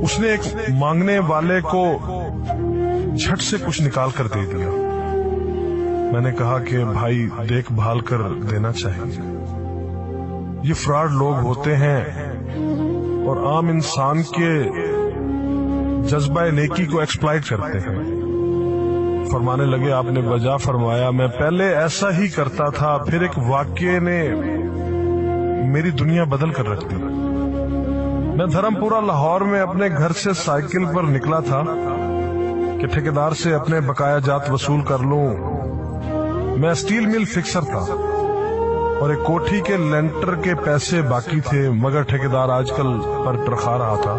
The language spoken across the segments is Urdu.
اس نے ایک مانگنے والے کو جھٹ سے کچھ نکال کر دے دیا۔ میں نے کہا کہ بھائی دیکھ بھال کر دینا چاہیے، یہ فراڈ لوگ ہوتے ہیں اور عام انسان کے جذبہ نیکی کو ایکسپلائٹ کرتے ہیں۔ فرمانے لگے آپ نے بجا فرمایا، میں پہلے ایسا ہی کرتا تھا، پھر ایک واقعے نے میری دنیا بدل کر رکھ دی۔ میں دھرم پورہ لاہور میں اپنے گھر سے سائیکل پر نکلا تھا کہ ٹھیکیدار سے اپنے بقایا جات وصول کر لوں۔ میں اسٹیل مل فکسر تھا اور ایک کوٹھی کے لینٹر کے پیسے باقی تھے، مگر ٹھیکیدار آج کل پر ٹرخا رہا تھا۔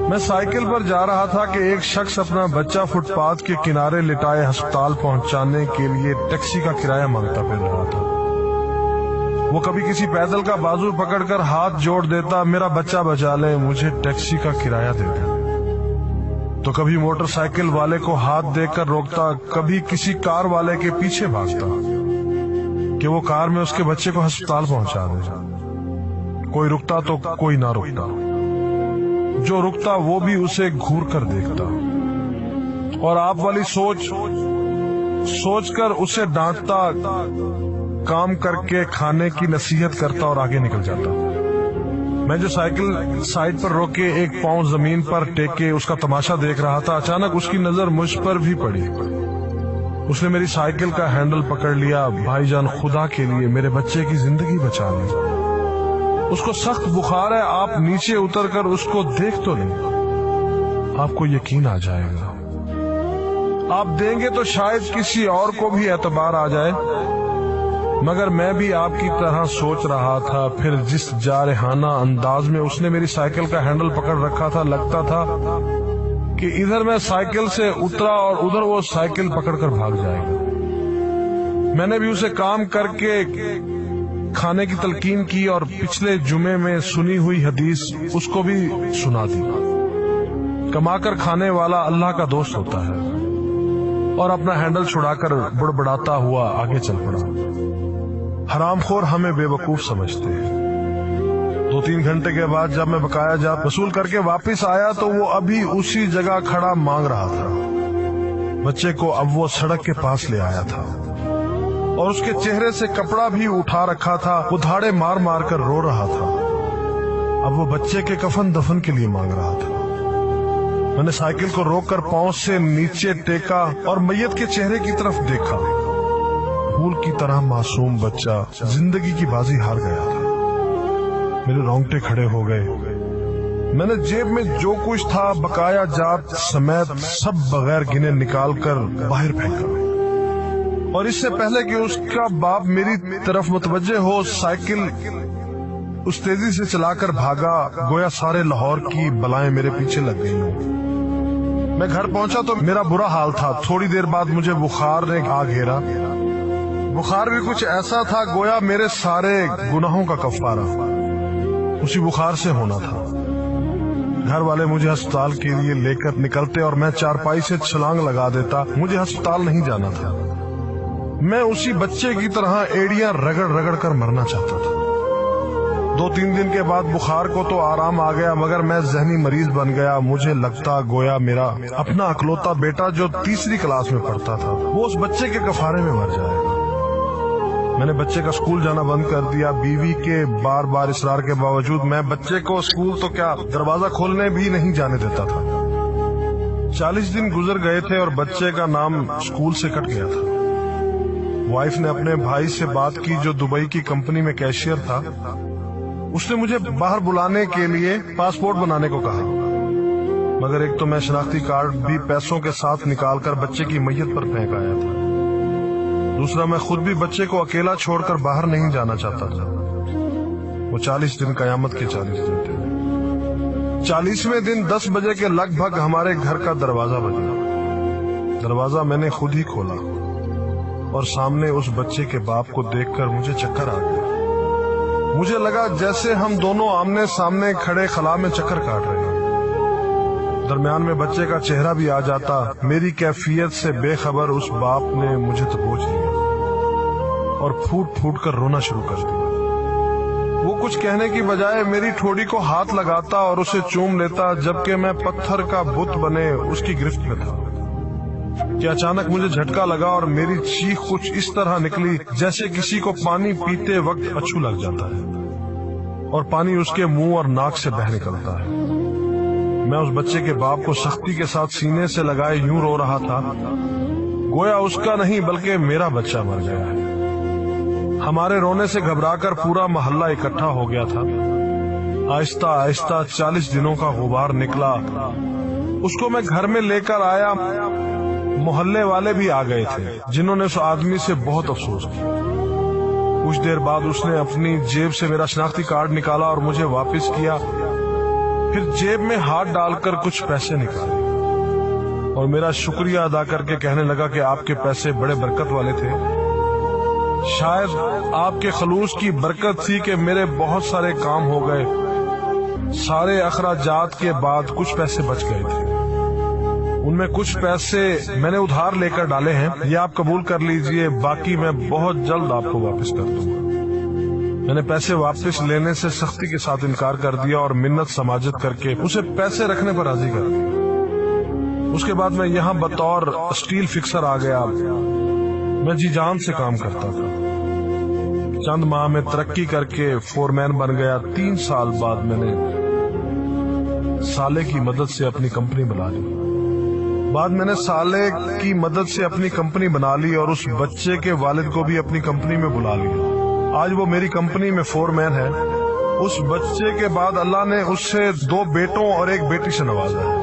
میں سائیکل پر جا رہا تھا کہ ایک شخص اپنا بچہ فٹ پاتھ کے کنارے لٹائے ہسپتال پہنچانے کے لیے ٹیکسی کا کرایہ مانگتا پھر رہا تھا۔ وہ کبھی کسی پیدل کا بازو پکڑ کر ہاتھ جوڑ دیتا، میرا بچہ بچا لے، مجھے ٹیکسی کا کرایہ دے دے، تو کبھی موٹر سائیکل والے کو ہاتھ دے کر روکتا، کبھی کسی کار والے کے پیچھے بھاگتا کہ وہ کار میں اس کے بچے کو ہسپتال پہنچا دے۔ کوئی رکتا تو کوئی نہ رکتا، جو رکتا وہ بھی اسے گھور کر دیکھتا اور آپ والی سوچ کر اسے ڈانٹتا، کام کر کے کھانے کی نصیحت کرتا اور آگے نکل جاتا۔ میں جو سائیکل سائیڈ پر روکے ایک پاؤں زمین پر ٹیکے اس کا تماشا دیکھ رہا تھا، اچانک اس کی نظر مجھ پر بھی پڑی۔ اس نے میری سائیکل کا ہینڈل پکڑ لیا، بھائی جان خدا کے لیے میرے بچے کی زندگی بچا لی، اس کو سخت بخار ہے، آپ نیچے اتر کر اس کو دیکھ تو لیں، آپ کو یقین آ جائے گا، آپ دیں گے تو شاید کسی اور کو بھی اعتبار آ جائے۔ مگر میں بھی آپ کی طرح سوچ رہا تھا۔ پھر جس جارحانہ انداز میں اس نے میری سائیکل کا ہینڈل پکڑ رکھا تھا، لگتا تھا کہ ادھر میں سائیکل سے اترا اور ادھر وہ سائیکل پکڑ کر بھاگ جائے گا۔ میں نے بھی اسے کام کر کے کھانے کی تلقین کی اور پچھلے جمعے میں سنی ہوئی حدیث اس کو بھی سنا دی، کما کر کھانے والا اللہ کا دوست ہوتا ہے، اور اپنا ہینڈل چھڑا کر بڑبڑاتا ہوا آگے چل پڑا۔ حرام خور ہمیں بے وقوف سمجھتے ہیں۔ 2-3 گھنٹے کے بعد جب میں بقایا جات وصول کر کے واپس آیا تو وہ ابھی اسی جگہ کھڑا مانگ رہا تھا۔ بچے کو اب وہ سڑک کے پاس لے آیا تھا اور اس کے چہرے سے کپڑا بھی اٹھا رکھا تھا، وہ دھاڑے مار مار کر رو رہا تھا۔ اب وہ بچے کے کفن دفن کے لیے مانگ رہا تھا۔ میں نے سائیکل کو روک کر پاؤں سے نیچے ٹیکا اور میت کے چہرے کی طرف دیکھا۔ پھول کی طرح معصوم بچہ زندگی کی بازی ہار گیا تھا۔ میرے رونگٹے کھڑے ہو گئے۔ میں نے جیب میں جو کچھ تھا بقایا جات سمیت سب بغیر گنے نکال کر باہر پھینکا، اور اس سے پہلے کہ اس کا باپ میری طرف متوجہ ہو، سائیکل اس تیزی سے چلا کر بھاگا گویا سارے لاہور کی بلائیں میرے پیچھے لگ گئی ہوں۔ میں گھر پہنچا تو میرا برا حال تھا۔ تھوڑی دیر بعد مجھے بخار نے آ گھیرا۔ بخار بھی کچھ ایسا تھا گویا میرے سارے گناہوں کا کفارہ اسی بخار سے ہونا تھا۔ گھر والے مجھے ہسپتال کے لیے لے کر نکلتے اور میں چارپائی سے چھلانگ لگا دیتا۔ مجھے ہسپتال نہیں جانا تھا، میں اسی بچے کی طرح ایڑیاں رگڑ رگڑ کر مرنا چاہتا تھا۔ 2-3 دن کے بعد بخار کو تو آرام آ گیا، مگر میں ذہنی مریض بن گیا۔ مجھے لگتا گویا میرا اپنا اکلوتا بیٹا جو 3ری کلاس میں پڑھتا تھا وہ اس بچے کے کفارے میں مر جائے گا۔ میں نے بچے کا اسکول جانا بند کر دیا۔ بیوی کے بار بار اصرار کے باوجود میں بچے کو اسکول تو کیا دروازہ کھولنے بھی نہیں جانے دیتا تھا۔ 40 دن گزر گئے تھے اور بچے کا نام اسکول سے کٹ گیا تھا۔ وائف نے اپنے بھائی سے بات کی جو دبئی کی کمپنی میں کیشیئر تھا، اس نے مجھے باہر بلانے کے لیے پاسپورٹ بنانے کو کہا، مگر ایک تو میں شناختی کارڈ بھی پیسوں کے ساتھ نکال کر بچے کی میت پر پھینک آیا تھا، دوسرا میں خود بھی بچے کو اکیلا چھوڑ کر باہر نہیں جانا چاہتا تھا۔ وہ 40 دن قیامت کے 40 دن تھے۔ 40ویں دن 10 بجے کے لگ بھگ ہمارے گھر کا دروازہ بجا۔ دروازہ میں نے خود ہی کھولا اور سامنے اس بچے کے باپ کو دیکھ کر مجھے چکر آ گیا۔ مجھے لگا جیسے ہم دونوں آمنے سامنے کھڑے خلا میں چکر کاٹ رہے ہیں۔ درمیان میں بچے کا چہرہ بھی آ جاتا۔ میری کیفیت سے بے خبر اس باپ نے مجھے دبوچ لیا اور پھوٹ پھوٹ کر رونا شروع کر دیا۔ وہ کچھ کہنے کی بجائے میری ٹھوڑی کو ہاتھ لگاتا اور اسے چوم لیتا، جبکہ میں پتھر کا بت بنے اس کی گرفت میں تھا کہ اچانک مجھے جھٹکا لگا اور میری چیخ کچھ اس طرح نکلی جیسے کسی کو پانی پیتے وقت اچھو لگ جاتا ہے اور پانی اس کے منہ اور ناک سے بہہ نکلتا ہے۔ میں اس بچے کے باپ کو سختی کے ساتھ سینے سے لگائے یوں رو رہا تھا گویا اس کا نہیں بلکہ میرا بچہ مر گیا ہے۔ ہمارے رونے سے گھبرا کر پورا محلہ اکٹھا ہو گیا تھا۔ آہستہ آہستہ 40 دنوں کا غبار نکلا۔ اس کو میں گھر میں لے کر آیا۔ محلے والے بھی آ گئے تھے جنہوں نے اس آدمی سے بہت افسوس کیا۔ کچھ دیر بعد اس نے اپنی جیب سے میرا شناختی کارڈ نکالا اور مجھے واپس کیا، پھر جیب میں ہاتھ ڈال کر کچھ پیسے نکالے اور میرا شکریہ ادا کر کے کہنے لگا کہ آپ کے پیسے بڑے برکت والے تھے، شاید آپ کے خلوص کی برکت تھی کہ میرے بہت سارے کام ہو گئے۔ سارے اخراجات کے بعد کچھ پیسے بچ گئے تھے، ان میں کچھ پیسے میں نے ادھار لے کر ڈالے ہیں، یہ آپ قبول کر لیجئے، باقی میں بہت جلد آپ کو واپس کر دوں گا۔ میں نے پیسے واپس لینے سے سختی کے ساتھ انکار کر دیا اور منت سماجت کر کے اسے پیسے رکھنے پر راضی کر دیا۔ اس کے بعد میں یہاں بطور اسٹیل فکسر آ گیا۔ میں جی جان سے کام کرتا تھا۔ چند ماہ میں ترقی کر کے فور مین بن گیا۔ 3 سال بعد میں نے سالے کی مدد سے اپنی کمپنی بنا لی اور اس بچے کے والد کو بھی اپنی کمپنی میں بلا لیا۔ آج وہ میری کمپنی میں فور مین ہے۔ اس بچے کے بعد اللہ نے اس سے 2 بیٹوں اور 1 بیٹی سے نوازا ہے۔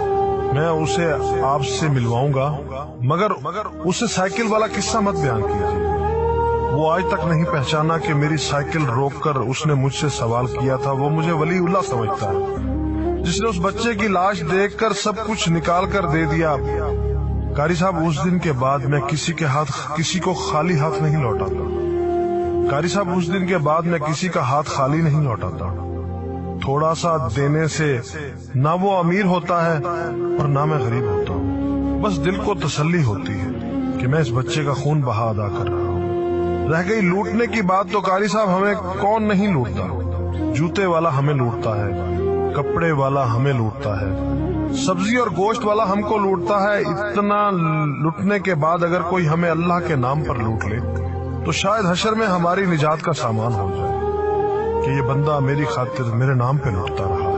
میں اسے آپ سے ملواؤں گا، مگر اسے سائیکل والا قصہ مت بیان کیجیے۔ وہ آج تک نہیں پہچانا کہ میری سائیکل روک کر اس نے مجھ سے سوال کیا تھا۔ وہ مجھے ولی اللہ سمجھتا ہے جس نے اس بچے کی لاش دیکھ کر سب کچھ نکال کر دے دیا۔ قاری صاحب، اس دن کے بعد میں کسی کو خالی ہاتھ نہیں لوٹاتا۔ قاری صاحب، اس دن کے بعد میں کسی کا ہاتھ خالی نہیں لوٹاتا۔ تھوڑا سا دینے سے نہ وہ امیر ہوتا ہے اور نہ میں غریب ہوتا ہوں۔ بس دل کو تسلی ہوتی ہے کہ میں اس بچے کا خون بہا ادا کر رہا ہوں۔ رہ گئی لوٹنے کی بات تو قاری صاحب ہمیں کون نہیں لوٹتا۔ جوتے والا ہمیں لوٹتا ہے، کپڑے والا ہمیں لوٹتا ہے، سبزی اور گوشت والا ہم کو لوٹتا ہے۔ اتنا لوٹنے کے بعد اگر کوئی ہمیں اللہ کے نام پر لوٹ لے تو شاید حشر میں ہماری نجات کا سامان ہو جائے کہ یہ بندہ میری خاطر میرے نام پہ لوٹتا رہا۔